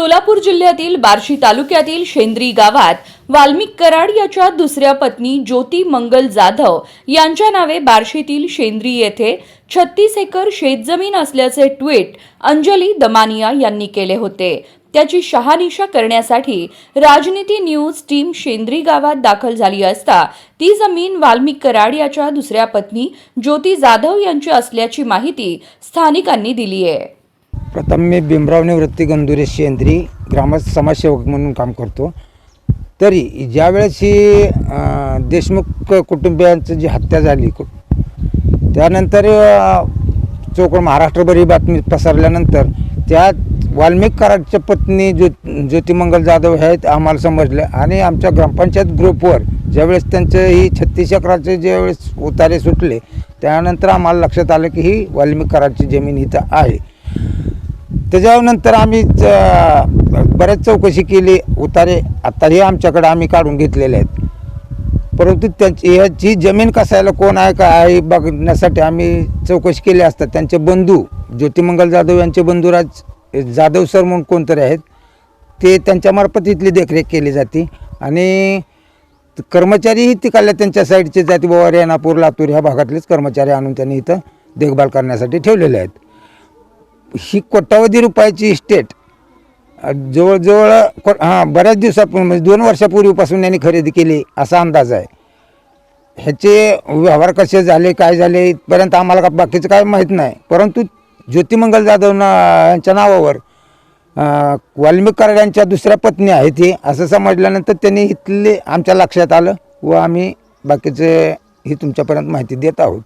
सोलापूर जिल्ह्यातील बार्शी तालुक्यातील शेंद्री गावात वाल्मिक कराड याच्या दुसऱ्या पत्नी ज्योती मंगल जाधव यांच्या नावे बार्शीतील शेंद्री येथे 36 एकर शेतजमीन असल्याचे ट्विट अंजली दमानिया यांनी केले होते। त्याची शहानिशा करण्यासाठी राजनीती न्यूज टीम शेंद्री गावात दाखल झाली असता ती जमीन वाल्मिक कराड याच्या दुसऱ्या पत्नी ज्योती जाधव यांची असल्याची माहिती स्थानिकांनी दिली आहे। प्रथम मी भीमराव निवृत्ती गंधुरे शेंद्री ग्रामस्थ समाजसेवक म्हणून काम करतो। तरी ज्यावेळेस ही देशमुख कुटुंबियांची जी हत्या झाली त्यानंतर चोख महाराष्ट्रभर ही बातमी पसरल्यानंतर त्या वाल्मिक कराडच्या पत्नी ज्योती मंगल जाधव आहेत आम्हाला समजलं आणि आमच्या ग्रामपंचायत ग्रुपवर ज्यावेळेस त्यांचे ही 36 एकराचे ज्यावेळेस उतारे सुटले त्यानंतर आम्हाला लक्षात आलं की ही वाल्मिक कराडची जमीन इथं आहे। त्याच्यानंतर आम्ही बऱ्याच चौकशी केली। उतारे आत्ताही आमच्याकडे आम्ही काढून घेतलेले आहेत, परंतु त्यांची ह्याची जमीन कसायला कोण आहे का आहे बघण्यासाठी आम्ही चौकशी केली असता त्यांचे बंधू ज्योती मंगल जाधव यांचे बंधुराज जाधव सर म्हणून कोणतरी आहेत ते त्यांच्यामार्फत इथली देखरेख केली जाते आणि कर्मचारीही तिकडल्या त्यांच्या साईडचे जाती बाबा रेणापूर लातूर ह्या भागातलेच कर्मचारी आणून त्यांनी इथं देखभाल करण्यासाठी ठेवलेले आहेत। ही कोट्यावधी रुपयाची इस्टेट जवळजवळ बऱ्याच दिवसापूर्वी म्हणजे 2 वर्षापूर्वीपासून यांनी खरेदी केली असा अंदाज आहे। ह्याचे व्यवहार कसे झाले काय झाले इथपर्यंत आम्हाला बाकीचं काय माहीत नाही, परंतु ज्योती मंगल जाधव यांच्या नावावर वाल्मिक कराड यांच्या दुसऱ्या पत्नी आहेत ही असं समजल्यानंतर त्यांनी इथले आमच्या लक्षात आलं व आम्ही बाकीचे ही तुमच्यापर्यंत माहिती देत आहोत।